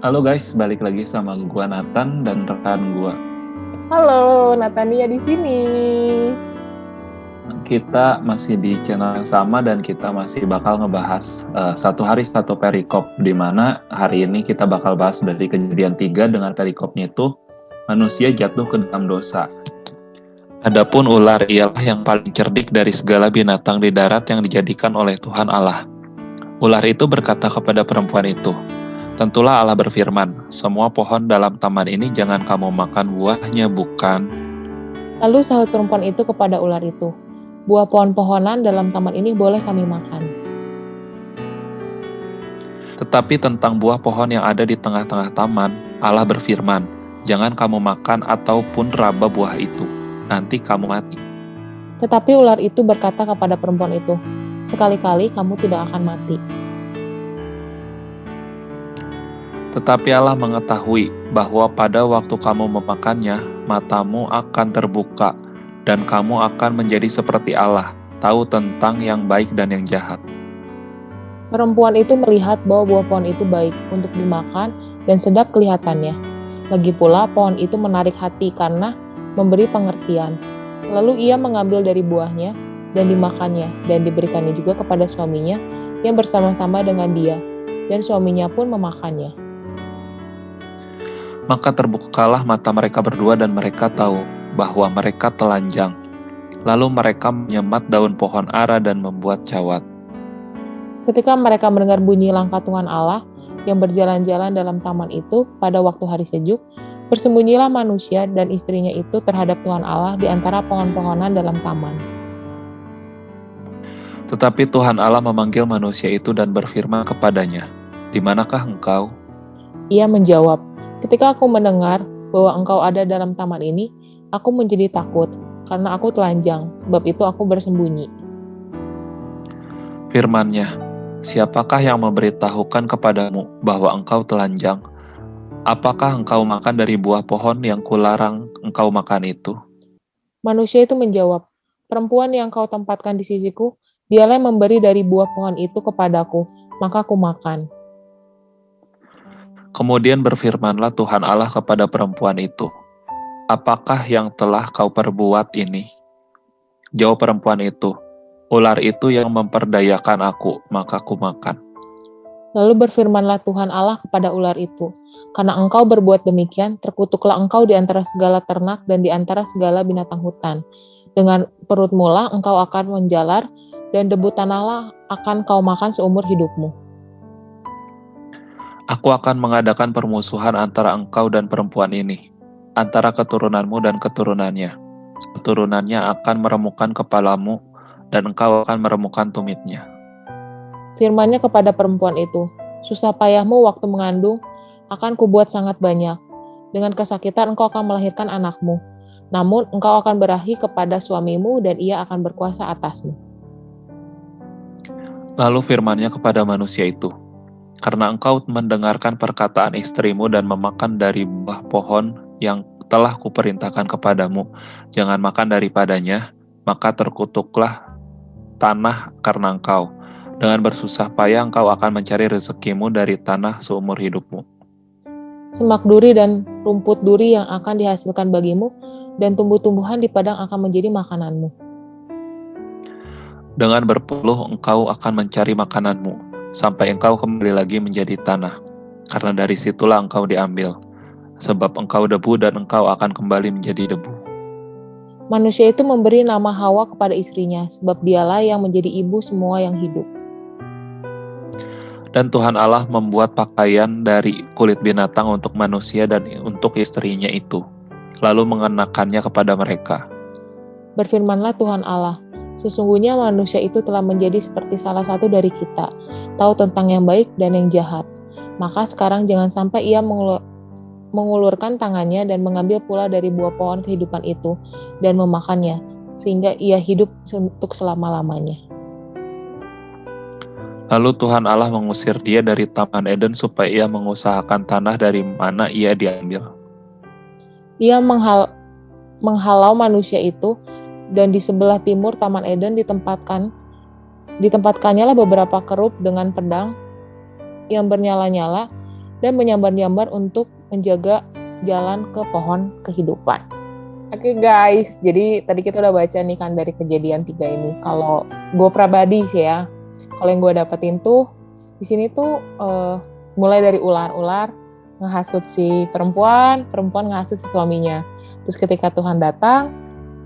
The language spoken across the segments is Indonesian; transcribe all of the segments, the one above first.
Halo guys, balik lagi sama gua Nathan dan rekan gua. Halo, Natania di sini. Kita masih di channel yang sama dan kita masih bakal ngebahas satu hari satu perikop, di mana hari ini kita bakal bahas dari Kejadian 3 dengan perikopnya itu manusia jatuh ke dalam dosa. Adapun ular ialah yang paling cerdik dari segala binatang di darat yang dijadikan oleh Tuhan Allah. Ular itu berkata kepada perempuan itu, "Tentulah Allah berfirman, semua pohon dalam taman ini jangan kamu makan buahnya, bukan?" Lalu sahut perempuan itu kepada ular itu, buah pohon-pohonan dalam taman ini boleh kami makan. Tetapi tentang buah pohon yang ada di tengah-tengah taman, Allah berfirman, "Jangan kamu makan ataupun raba buah itu, nanti kamu mati." Tetapi ular itu berkata kepada perempuan itu, sekali-kali kamu tidak akan mati. Tetapi Allah mengetahui bahwa pada waktu kamu memakannya, matamu akan terbuka, dan kamu akan menjadi seperti Allah, tahu tentang yang baik dan yang jahat. Perempuan itu melihat bahwa buah pohon itu baik untuk dimakan dan sedap kelihatannya. Lagi pula pohon itu menarik hati karena memberi pengertian. Lalu ia mengambil dari buahnya dan dimakannya, dan diberikannya juga kepada suaminya yang bersama-sama dengan dia, dan suaminya pun memakannya. Maka terbukalah mata mereka berdua dan mereka tahu bahwa mereka telanjang. Lalu mereka menyemat daun pohon ara dan membuat cawat. Ketika mereka mendengar bunyi langkah Tuhan Allah yang berjalan-jalan dalam taman itu pada waktu hari sejuk, bersembunyilah manusia dan istrinya itu terhadap Tuhan Allah di antara pohon-pohonan dalam taman. Tetapi Tuhan Allah memanggil manusia itu dan berfirman kepadanya, "Di manakah engkau?" Ia menjawab, ketika aku mendengar bahwa engkau ada dalam taman ini, aku menjadi takut, karena aku telanjang, sebab itu aku bersembunyi. Firman-Nya, "Siapakah yang memberitahukan kepadamu bahwa engkau telanjang? Apakah engkau makan dari buah pohon yang kularang engkau makan itu?" Manusia itu menjawab, perempuan yang kau tempatkan di sisiku, dialah yang memberi dari buah pohon itu kepadaku, maka aku makan. Kemudian berfirmanlah Tuhan Allah kepada perempuan itu, "Apakah yang telah kau perbuat ini?" Jawab perempuan itu, "Ular itu yang memperdayakan aku, maka aku makan." Lalu berfirmanlah Tuhan Allah kepada ular itu, karena engkau berbuat demikian, terkutuklah engkau di antara segala ternak dan di antara segala binatang hutan. Dengan perutmu lah engkau akan menjalar, dan debu tanahlah akan kau makan seumur hidupmu. Aku akan mengadakan permusuhan antara engkau dan perempuan ini, antara keturunanmu dan keturunannya. Keturunannya akan meremukkan kepalamu, dan engkau akan meremukkan tumitnya. Firman-Nya kepada perempuan itu, susah payahmu waktu mengandung akan kubuat sangat banyak. Dengan kesakitan engkau akan melahirkan anakmu. Namun engkau akan berahi kepada suamimu dan ia akan berkuasa atasmu. Lalu firman-Nya kepada manusia itu, "Karena engkau mendengarkan perkataan istrimu dan memakan dari buah pohon yang telah kuperintahkan kepadamu, jangan makan daripadanya, maka terkutuklah tanah karena engkau. Dengan bersusah payah engkau akan mencari rezekimu dari tanah seumur hidupmu." Semak duri dan rumput duri yang akan dihasilkan bagimu, dan tumbuh-tumbuhan di padang akan menjadi makananmu. Dengan berpeluh engkau akan mencari makananmu, sampai engkau kembali lagi menjadi tanah, karena dari situlah engkau diambil. Sebab engkau debu dan engkau akan kembali menjadi debu. Manusia itu memberi nama Hawa kepada istrinya, sebab dialah yang menjadi ibu semua yang hidup. Dan Tuhan Allah membuat pakaian dari kulit binatang untuk manusia dan untuk istrinya itu, lalu mengenakannya kepada mereka. Berfirmanlah Tuhan Allah, sesungguhnya manusia itu telah menjadi seperti salah satu dari kita, tahu tentang yang baik dan yang jahat. Maka sekarang jangan sampai ia mengulurkan tangannya dan mengambil pula dari buah pohon kehidupan itu dan memakannya, sehingga ia hidup untuk selama-lamanya. Lalu Tuhan Allah mengusir dia dari Taman Eden supaya ia mengusahakan tanah dari mana ia diambil. Ia menghalau manusia itu, dan di sebelah timur Taman Eden ditempatkannya lah beberapa kerub dengan pedang yang bernyala-nyala, dan menyambar-nyambar untuk menjaga jalan ke pohon kehidupan. Oke guys, jadi tadi kita udah baca nih kan dari Kejadian 3 ini. Kalau gue pribadi sih ya, kalau yang gue dapetin tuh di sini tuh mulai dari ular-ular ngehasut si perempuan ngehasut si suaminya. Terus ketika Tuhan datang,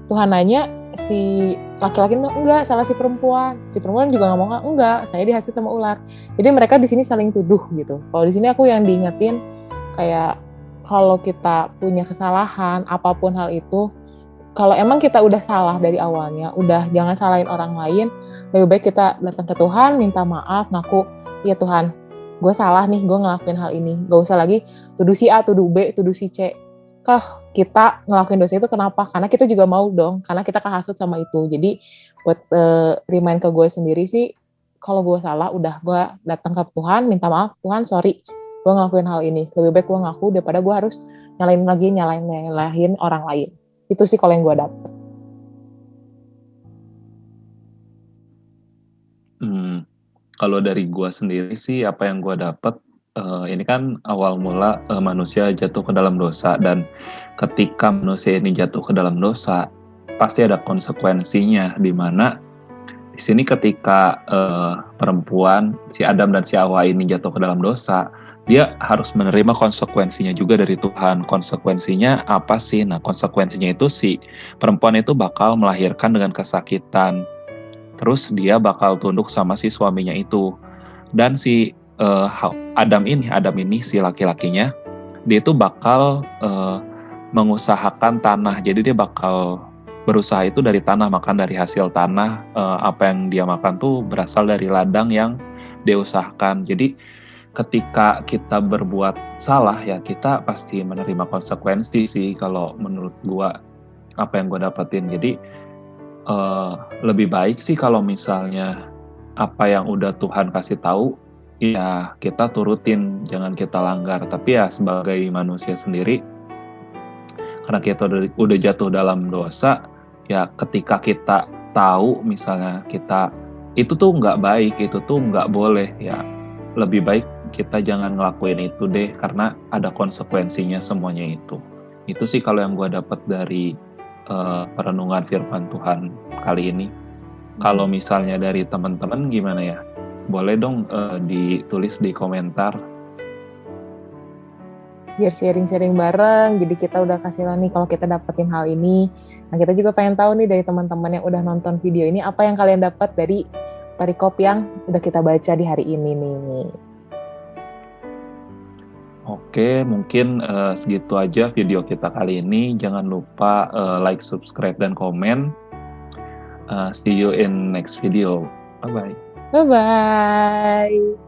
Tuhan nanya, si laki-laki enggak, salah si perempuan juga nggak mau, enggak, saya dihasut sama ular. Jadi mereka di sini saling tuduh gitu. Kalau di sini aku yang diingetin kayak kalau kita punya kesalahan apapun hal itu, kalau emang kita udah salah dari awalnya, udah jangan salahin orang lain, lebih baik kita datang ke Tuhan, minta maaf, ngaku, ya Tuhan, gue salah nih, gue ngelakuin hal ini. Gak usah lagi tuduh si A, tuduh B, tuduh si C. Kita ngelakuin dosa itu kenapa? Karena kita juga mau dong, karena kita kehasut sama itu. Jadi buat remind ke gue sendiri sih, kalau gue salah, udah gue datang ke Tuhan, minta maaf, Tuhan sorry, gue ngelakuin hal ini. Lebih baik gue ngaku daripada gue harus nyalahin orang lain. Itu sih kalau yang gue dapet. Kalau dari gue sendiri sih, apa yang gue dapet, ini kan awal mula manusia jatuh ke dalam dosa, dan ketika manusia ini jatuh ke dalam dosa, pasti ada konsekuensinya, di mana di sini ketika perempuan, si Adam dan si Hawa ini jatuh ke dalam dosa, dia harus menerima konsekuensinya juga dari Tuhan. Konsekuensinya apa sih? Nah, konsekuensinya itu si perempuan itu bakal melahirkan dengan kesakitan. Terus dia bakal tunduk sama si suaminya itu. Dan si Adam ini si laki-lakinya, dia itu bakal mengusahakan tanah. Jadi dia bakal berusaha itu dari tanah, makan dari hasil tanah. Apa yang dia makan tuh berasal dari ladang yang dia usahakan. Jadi ketika kita berbuat salah ya, kita pasti menerima konsekuensi sih, kalau menurut gua, apa yang gua dapetin. Jadi lebih baik sih kalau misalnya apa yang udah Tuhan kasih tahu, ya kita turutin, jangan kita langgar. Tapi ya sebagai manusia sendiri, karena kita udah jatuh dalam dosa, ya ketika kita tahu misalnya kita itu tuh nggak baik, itu tuh nggak boleh, ya lebih baik kita jangan ngelakuin itu deh, karena ada konsekuensinya semuanya itu. Itu sih kalau yang gue dapat dari perenungan firman Tuhan kali ini. Kalau misalnya dari teman-teman gimana ya? Boleh dong ditulis di komentar. Biar sharing-sharing bareng, jadi kita udah kasih tahu nih kalau kita dapetin hal ini. Nah, kita juga pengen tahu nih dari teman-teman yang udah nonton video ini, apa yang kalian dapat dari perikop yang udah kita baca di hari ini nih. Oke, mungkin segitu aja video kita kali ini. Jangan lupa like, subscribe, dan komen. See you in next video. Bye-bye. Bye-bye.